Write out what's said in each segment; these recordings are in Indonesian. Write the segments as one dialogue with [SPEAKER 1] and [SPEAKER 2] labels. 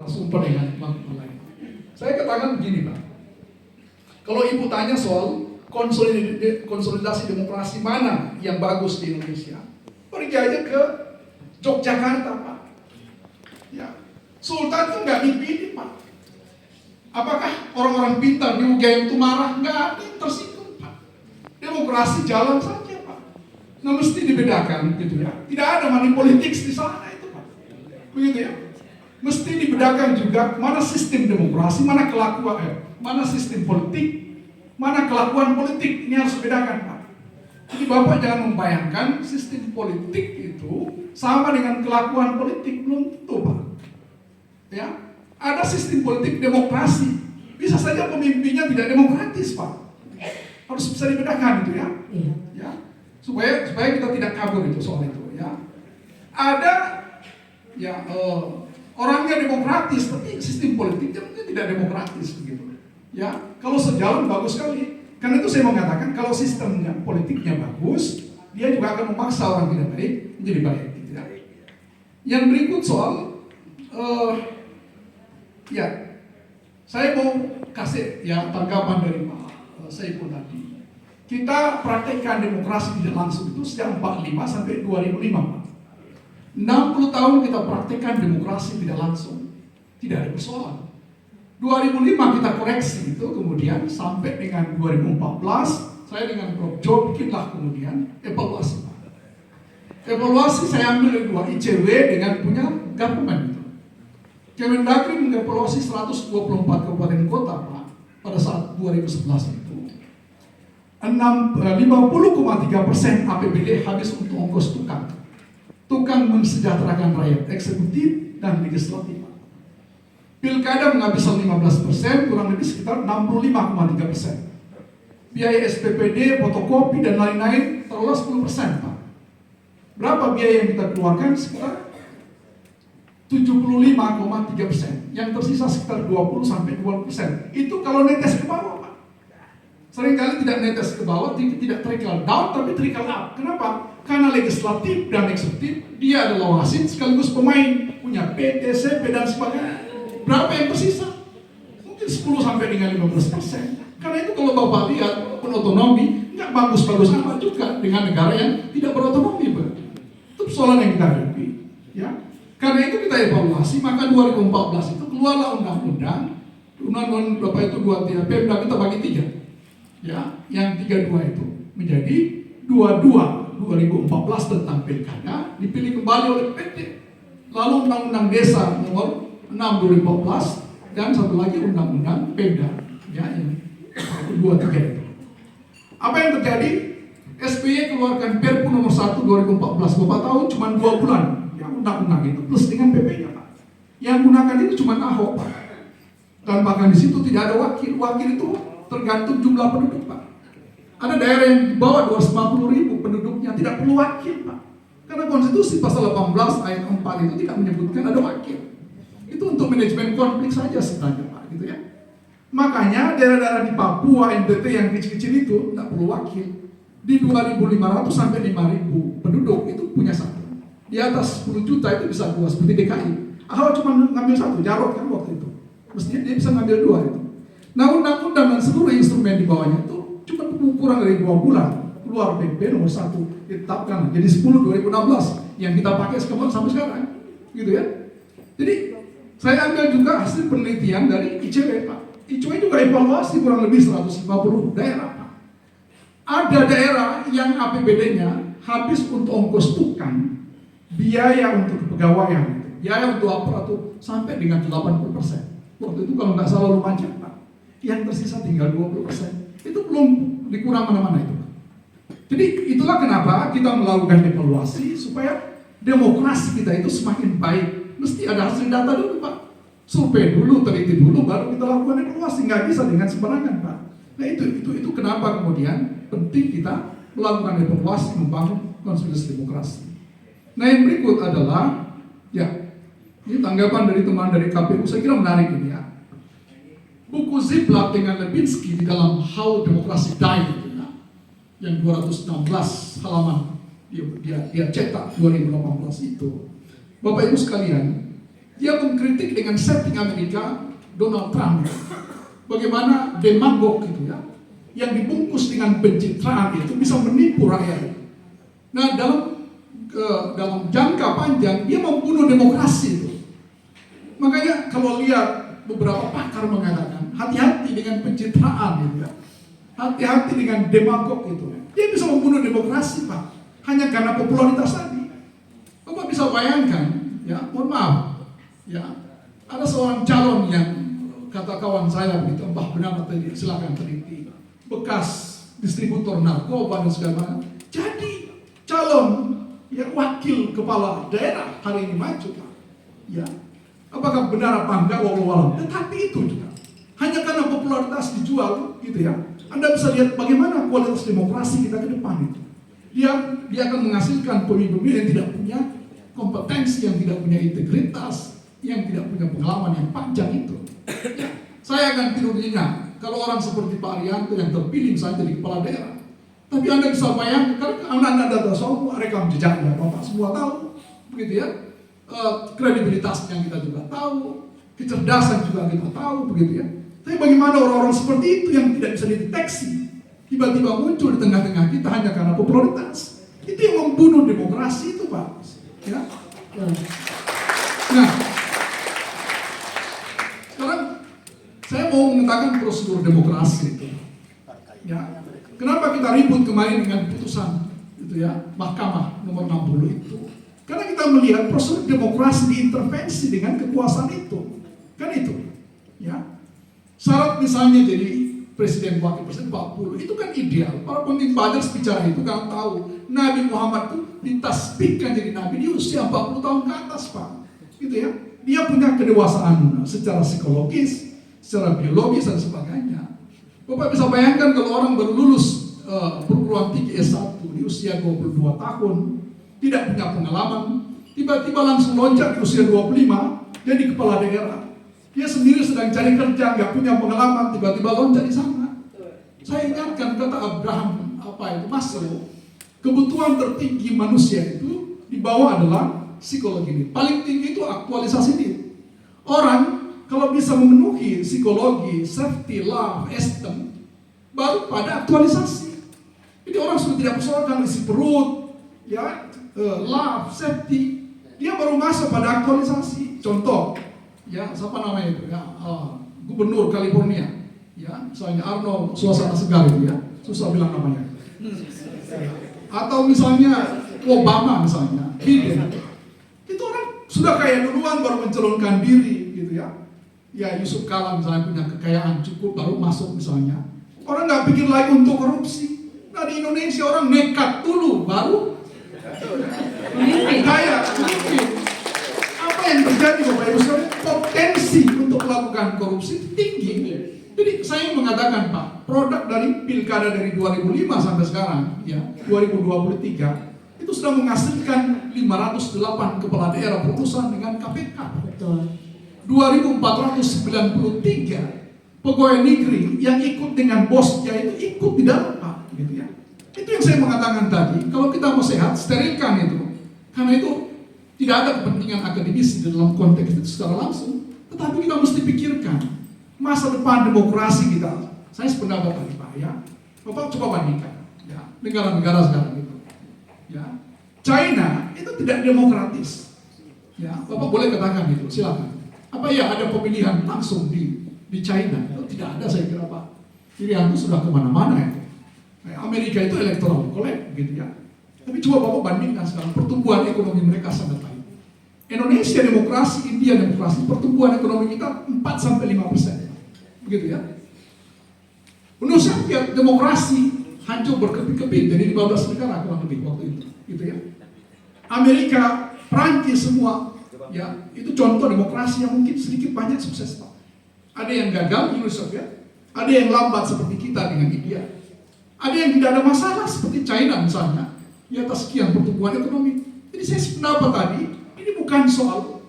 [SPEAKER 1] sumpah dengan makna lain. Saya katakan begini Pak, kalau Ibu tanya soal konsolidasi demokrasi mana yang bagus di Indonesia, pergi aja ke Yogyakarta Pak. Ya, Sultan itu nggak dipilih Pak. Apakah orang-orang pintar di UGM itu marah? Nggak ada yang tersinggung Pak. Demokrasi jalan saja Pak. Nah mesti dibedakan gitu ya. Tidak ada money politics di sana itu Pak. Begitu ya. Mesti dibedakan juga mana sistem demokrasi, mana kelakuan, mana sistem politik, mana kelakuan politik. Ini harus dibedakan Pak. Jadi Bapak jangan membayangkan sistem politik itu sama dengan kelakuan politik, belum tentu Pak. Ya, ada sistem politik demokrasi, bisa saja pemimpinnya tidak demokratis Pak. Harus bisa dibedakan itu ya. Ya, supaya kita tidak kabur itu soal itu ya. Ada ya orangnya demokratis, tapi sistem politiknya mungkin tidak demokratis begitu. Ya, kalau sejalan bagus sekali. Karena itu saya mengatakan kalau sistemnya politiknya bagus, dia juga akan memaksa orang tidak baik menjadi baik. Gitu ya. Yang berikut soal ya, saya mau kasih ya tanggapan dari Pak Saiful tadi. Kita praktekkan demokrasi tidak langsung itu sejak 45 sampai 2005 Pak. 60 tahun kita praktekkan demokrasi tidak langsung, tidak ada persoalan. 2005 kita koreksi itu, kemudian sampai dengan 2014 saya dengan Prof. Jo bikinlah kemudian evaluasi. Evaluasi saya ambil dari 2 ICW dengan punya gabungan itu. Kemendagri mengevaluasi 124 kabupaten kota Pak pada saat 2011 itu. 50,3% APBD habis untuk ongkos tukang. Tukang mensejahterakan rakyat eksekutif dan legislatif. Pilkada menghabiskan 15%, kurang lebih sekitar 65,3%. Biaya SPPD, fotokopi dan lain-lain terolah 10% Pak. Berapa biaya yang kita keluarkan? Sekitar 75,3%. Yang tersisa sekitar 20-20%. Itu kalau netes ke bawah Pak. Seringkali tidak netes ke bawah, tidak trickle down, tapi trickle up. Kenapa? Karena legislatif dan eksekutif dia adalah wasit sekaligus pemain, punya PT, CP dan sebagainya. Berapa yang tersisa? Mungkin 10 sampai dengan 15%. Karena itu kalau Bapak lihat walaupun otonomi nggak bagus-bagus amat juga dengan negara yang tidak berotonomi. Itu persoalan yang kita hadapi. Ya. Karena itu kita evaluasi, maka 2014 itu keluarlah undang-undang Bapak itu 2 Pemda kita bagi 3. Ya, yang 32 itu menjadi 22 2014 tentang pilkada dipilih kembali oleh PT. Lalu undang-undang desa nomor 6 2014 dan satu lagi undang-undang Pemda ya yang 23 itu. Apa yang terjadi? SBY keluarkan Perpu nomor 1 2014. Bapak tahu cuma 2 bulan yang undang-undang itu plus dengan PP-nya Pak. Yang gunakan itu cuma Ahok Pak. Dan bahkan di situ tidak ada wakil. Wakil itu tergantung jumlah penduduk Pak. Ada daerah yang di bawah 250.000 penduduknya tidak perlu wakil Pak. Karena konstitusi pasal 18 ayat 4 itu tidak menyebutkan ada wakil. Itu untuk manajemen konflik saja sebenarnya Pak, gitu ya. Makanya daerah-daerah di Papua, NTT yang kecil-kecil itu tidak perlu wakil. Di 2.500 sampai 5.000 penduduk itu punya satu. Di atas 10 juta itu bisa 2 seperti DKI. Ahok cuma ngambil 1, Jarot kan waktu itu. Mestinya dia bisa ngambil 2 itu. Nah undang-undang dan seluruh instrumen di bawahnya itu cuma kurang dari 2 bulan. Keluar PP nomor 1 ditetapkan jadi 10 2016 yang kita pakai sampai sekarang. Gitu ya. Jadi saya ambil juga hasil penelitian dari ICW Pak. ICW juga evaluasi kurang lebih 150 daerah Pak. Ada daerah yang APBD-nya habis untuk ongkos tukang, biaya untuk kepegawaian, biaya untuk aparatur sampai dengan 80%. Waktu itu kalau nggak salah Lumajang Pak, yang tersisa tinggal 20%. Itu belum dikurang mana-mana itu Pak. Jadi itulah kenapa kita melakukan evaluasi supaya demokrasi kita itu semakin baik. Mesti ada hasil data dulu Pak. Survei dulu, teliti dulu, baru kita lakukan evaluasi. Nggak bisa dengan sembarangan Pak. Nah itu kenapa kemudian penting kita melakukan evaluasi, membangun konsolidasi demokrasi. Nah yang berikut adalah ya ini tanggapan dari teman dari KPU, saya kira menarik ini ya. Buku Ziblatt dengan Levitsky di dalam How Democracy Died gitu ya, yang 216 halaman dia cetak 2018 itu. Bapak Ibu sekalian, Dia mengkritik dengan setting Amerika, Donald Trump. Bagaimana demagog gitu ya, yang dibungkus dengan pencitraan itu bisa menipu rakyat. Nah, dalam jangka panjang dia membunuh demokrasi itu. Makanya kalau lihat beberapa pakar mengatakan hati-hati dengan pencitraan gitu ya, hati-hati dengan demagog itu. Dia bisa membunuh demokrasi, Pak, hanya karena popularitas tadi. Bapak bisa bayangkan, ya, mohon maaf, ya, ada seorang calon yang kata kawan saya begitu, Mbah benar tadi, silakan teliti, bekas distributor narkoba dan segala macam, jadi calon ya wakil kepala daerah hari ini maju, Pak. Ya, apakah benar apa enggak walau-walau? Tetapi itu juga hanya karena popularitas dijual, gitu ya. Anda bisa lihat bagaimana kualitas demokrasi kita ke depan itu. Dia akan menghasilkan pemimpin yang tidak punya kompetensi, yang tidak punya integritas, yang tidak punya pengalaman yang panjang itu. Ya, saya akan tidur nyenyak kalau orang seperti Pak Arianto yang terpilih misalnya jadi kepala daerah. Tapi Anda bisa bayangkan, karena Anda tahu semua rekam jejaknya, Bapak semua tahu, begitu ya. Kredibilitasnya kita juga tahu, kecerdasan juga kita tahu, begitu ya. Tapi bagaimana orang-orang seperti itu yang tidak bisa dideteksi, tiba-tiba muncul di tengah-tengah kita hanya karena popularitas? Itu yang membunuh demokrasi itu, Pak. Ya. Nah, sekarang saya mau mengatakan prosedur demokrasi itu. Ya. Kenapa kita ribut kemarin dengan putusan itu ya, Mahkamah nomor 60 itu? Karena kita melihat prosedur demokrasi diintervensi dengan kekuasaan itu. Kan itu. Ya. Syarat misalnya jadi presiden, wakil presiden 40, itu kan ideal. Para pemimpin Badars bicara itu kan tahu Nabi Muhammad itu ditasbihkan jadi nabi di usia 40 tahun ke atas, Pak. Gitu ya. Dia punya kedewasaan secara psikologis, secara biologis dan sebagainya. Bapak bisa bayangkan kalau orang baru lulus perguruan tinggi S1 di usia 22 tahun, tidak punya pengalaman, tiba-tiba langsung loncat di usia 25 jadi kepala daerah. Dia sendiri sedang cari kerja, nggak punya pengalaman, tiba-tiba loncat di sana. Saya ingatkan kata Abraham Maslow, kebutuhan tertinggi manusia itu di bawah adalah psikologi. Paling tinggi itu aktualisasi diri. Orang kalau bisa memenuhi psikologi, safety, love, esteem, baru pada aktualisasi. Jadi orang sudah tidak persoalkan isi perut, ya, love, safety, dia baru masuk pada aktualisasi. Contoh, ya, siapa namanya itu? Ya, Gubernur California, ya, misalnya Arnold Suasana Segar itu ya, susah bilang namanya. Atau misalnya Obama misalnya, Biden, itu orang sudah kaya duluan baru mencalonkan diri, gitu ya. Ya, Yusuf Kala misalnya punya kekayaan cukup baru masuk misalnya. Orang nggak pikir lagi untuk korupsi. Nah, di Indonesia orang nekat dulu baru kaya. Apa yang terjadi Bapak Ibu sekalian? Potensi untuk melakukan korupsi tinggi. Jadi saya mengatakan, Pak, produk dari pilkada dari 2005 sampai sekarang, ya, 2023 itu sudah menghasilkan 508 kepala daerah berurusan dengan KPK. Betul. 2493 pegawai negeri yang ikut dengan bosnya itu ikut di dalam, Pak, gitu ya. Itu yang saya mengatakan tadi, kalau kita mau sehat, sterilkan itu. Karena itu tidak ada kepentingan akademis di dalam konteks itu secara langsung, tetapi kita mesti pikirkan masa depan demokrasi kita. Saya sependapat tadi, Pak, ya. Bapak coba bandingkan, ya, negara-negara sekarang itu, ya. China itu tidak demokratis, ya. Bapak boleh katakan itu, silakan. Apa ya ada pemilihan langsung di China? Itu tidak ada, saya kira, Pak. Pilihan itu sudah kemana-mana ya. Amerika itu electoral college, gitu ya. Tapi coba Bapak bandingkan sekarang pertumbuhan ekonomi mereka sangat baik. Indonesia demokrasi, India demokrasi, pertumbuhan ekonomi kita 4-5%. Begitu ya. Uni Soviet demokrasi hancur berkepit-kepit dari 15 negara kurang lebih waktu itu, gitu ya. Amerika, Prancis semua, ya, itu contoh demokrasi yang mungkin sedikit banyak sukses, Pak. Ada yang gagal di Uni Soviet, ada yang lambat seperti kita dengan India. Ada yang tidak ada masalah seperti China misalnya, di atas sekian pertumbuhan ekonomi. Jadi saya sependapat tadi, ini bukan soal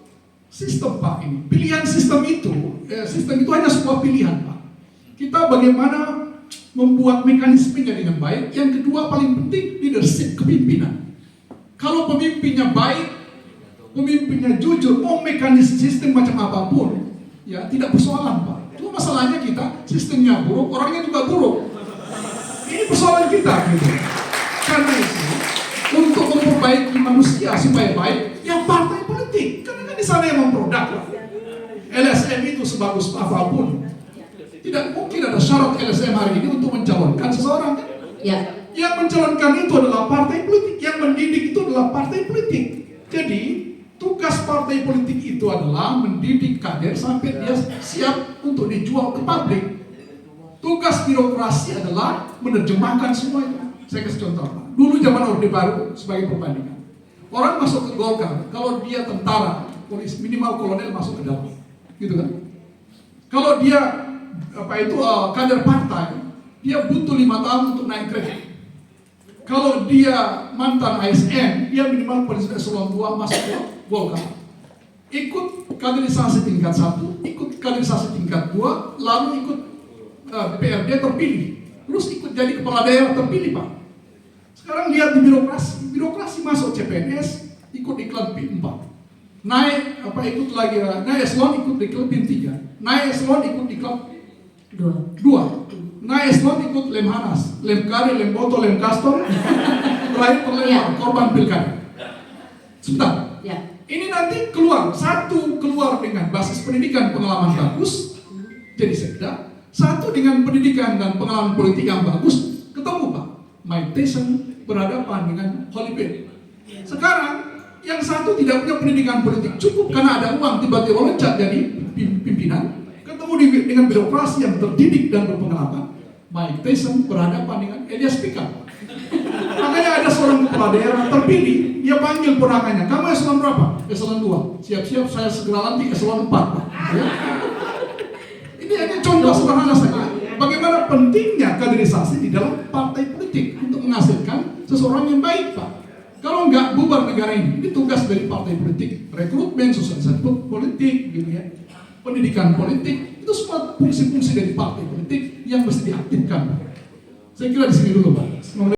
[SPEAKER 1] sistem, Pak, ini. Pilihan sistem itu hanya sebuah pilihan, Pak. Kita bagaimana membuat mekanismenya dengan baik. Yang kedua paling penting leadership, kepemimpinan. Kalau pemimpinnya baik, pemimpinnya jujur, mau mekanisme sistem macam apapun, ya tidak persoalan Pak. Cuma masalahnya kita sistemnya buruk, orangnya juga buruk. Ini persoalan kita gitu. Karena itu untuk memperbaiki manusia supaya baik, ya partai politik. Karena kan di sana yang memproduk. LSM itu sebagus apapun, tidak mungkin ada syarat LSM hari ini untuk mencalonkan seseorang kan?
[SPEAKER 2] Ya.
[SPEAKER 1] Yang mencalonkan itu adalah partai politik, yang mendidik itu adalah partai politik. Jadi tugas partai politik itu adalah mendidik kader sampai dia siap untuk dijual ke publik. Tugas birokrasi adalah menerjemahkan semua itu. Saya kasih contoh. Dulu zaman Orde Baru sebagai perbandingan, orang masuk ke Golkar kalau dia tentara, polisi minimal kolonel masuk ke dalam, gitu kan? Kalau dia kader partai, dia butuh 5 tahun untuk naik grade. Kalau dia mantan ASN, dia minimal polisi eselon 2 masuk ke Golkar. Ikut kaderisasi tingkat 1, ikut kaderisasi tingkat 2, lalu ikut PRD terpilih. Terus ikut jadi kepala daerah terpilih Pak. Sekarang lihat di birokrasi masuk CPNS, ikut iklan PIN 4. Naik ikut lagi, naik eselon ikut iklan PIN 3. Naik eselon ikut iklan 2. Naik eselon ikut Lemhanas, Lemkari, Lemboto, Lemkastor, terakhir terlempar korban pilkada. Sebentar.
[SPEAKER 2] Ya.
[SPEAKER 1] Ini nanti keluar dengan basis pendidikan pengalaman bagus, jadi sekda. Satu dengan pendidikan dan pengalaman politik yang bagus, ketemu Pak. Mike Tyson berhadapan dengan Holly Berry. Sekarang yang satu tidak punya pendidikan politik cukup karena ada uang, tiba-tiba loncat jadi pimpinan. Ketemu dengan birokrasi yang terdidik dan berpengalaman. Mike Tyson berhadapan dengan Elias Pikal. Makanya ada seorang kepala daerah terpilih, dia panggil ponakannya, kamu eselon berapa? Eselon 2. Siap-siap saya segera lantik eselon 4. Ya. Ini hanya contoh sederhana saja. Bagaimana pentingnya kaderisasi di dalam partai politik untuk menghasilkan seseorang yang baik, Pak. Kalau nggak bubar negara ini tugas dari partai politik, rekrutmen, sosialisasi politik, gitu ya, pendidikan politik, itu semua fungsi-fungsi dari partai politik yang mesti diaktifkan. Saya kira di sini dulu, Pak.